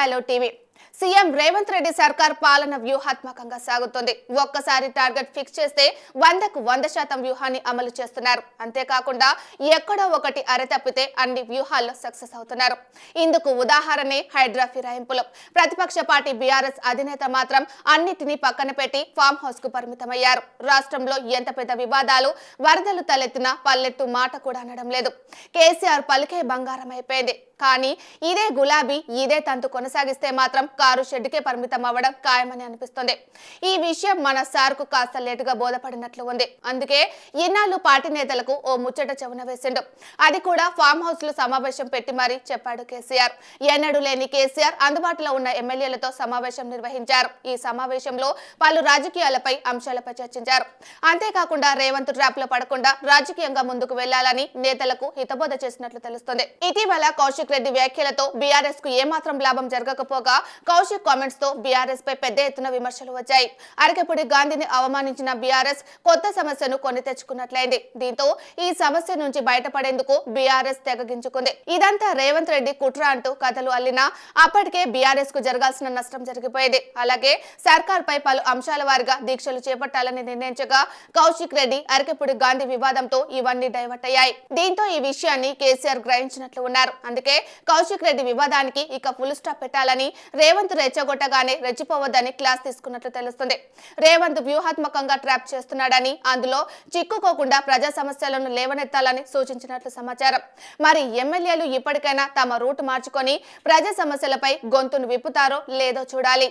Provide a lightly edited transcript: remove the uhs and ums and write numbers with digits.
Hello TV CM Revanth Reddy సర్కార్ పాలన వ్యూహాత్మకంగా సాగుతోంది. ఒక్కసారి టార్గెట్ ఫిక్స్ చేస్తే 100కు 100% వ్యూహాన్ని అమలు చేస్తున్నారు. అంతేకాకుండా ఎక్కడో ఒకటి అరతప్పితే అన్ని వ్యూహాల్లో సక్సెస్ అవుతున్నారు. ఇందుకు ఉదాహరణే హైడ్రా ఫిరాయింపులు. ప్రతిపక్ష పార్టీ బీఆర్ఎస్ అధినేత మాత్రం అన్నిటినీ పక్కన పెట్టి ఫామ్ హౌస్ కు పరిమితమయ్యారు. రాష్ట్రంలో ఎంత పెద్ద వివాదాలు వరదలు తలెత్తినా పల్లెట్టు మాట కూడా అనడం లేదు. కేసీఆర్ పలికే బంగారం అయిపోయింది. కానీ ఇదే గులాబీ ఇదే తంతు కొనసాగిస్తే మాత్రం కారు షెడ్డుకే పరిమితం అవ్వడం ఖాయమని అనిపిస్తుంది. ఈ విషయం మన సార్కు కాస్త లేటుగా బోధపడినట్లు ఉంది. అందుకే ఇన్నాళ్ళు పార్టీ నేతలకు ఓ ముచ్చట చెవున వేసిండు. అది కూడా ఫామ్ హౌస్ లో సమావేశం పెట్టి మరీ చెప్పాడు కేసీఆర్. ఎన్నడూ లేని కేసీఆర్ అందుబాటులో ఉన్న ఎమ్మెల్యేలతో సమావేశం నిర్వహించారు. ఈ సమావేశంలో పలు రాజకీయాలపై అంశాలపై చర్చించారు. అంతేకాకుండా రేవంత్ ట్రాప్ లో పడకుండా రాజకీయంగా ముందుకు వెళ్లాలని నేతలకు హితబోధ చేసినట్లు తెలుస్తుంది. ఇటీవల కౌశిక్ రెడ్డి వ్యాఖ్యలతో బీఆర్ఎస్ కు ఏమాత్రం లాభం జరగకపోగా కౌశిక్ కామెంట్స్ తో బీఆర్ఎస్ పై పెద్ద ఎత్తున విమర్శలు వచ్చాయి. అరకెపుడి గాంధీని అవమానించిన బీఆర్ఎస్ కొత్త సమస్యను కొని తెచ్చుకున్నట్లయింది. దీంతో ఈ సమస్య నుంచి బయటపడేందుకు బీఆర్ఎస్ తెగగించుకుంది. ఇదంతా రేవంత్ రెడ్డి కుట్ర అంటూ కథలు అల్లినా అప్పటికే బీఆర్ఎస్ కు జరగాల్సిన నష్టం జరిగిపోయేది. అలాగే సర్కార్ పై పలు అంశాల వారిగా దీక్షలు చేపట్టాలని నిర్ణయించగా కౌశిక్ రెడ్డి అరకెపుడి గాంధీ వివాదంతో ఇవన్నీ డైవర్ట్ అయ్యాయి. దీంతో ఈ విషయాన్ని కేసీఆర్ గ్రహించినట్లు ఉన్నారు. అందుకే కౌశిక్ రెడ్డి వివాదానికి ఇక ఫుల్ స్టాప్ పెట్టాలని రేవంత్ రెచ్చగొట్టగానే రెచ్చిపోవద్దని క్లాస్ తీసుకున్నట్లు తెలుస్తుంది. రేవంత్ వ్యూహాత్మకంగా ట్రాప్ చేస్తున్నాడని, అందులో చిక్కుకోకుండా ప్రజా సమస్యలను లేవనెత్తాలని సూచించినట్లు సమాచారం. మరి ఎమ్మెల్యేలు ఇప్పటికైనా తమ రూట్ మార్చుకొని ప్రజా సమస్యలపై గొంతును విప్పుతారో లేదో చూడాలి.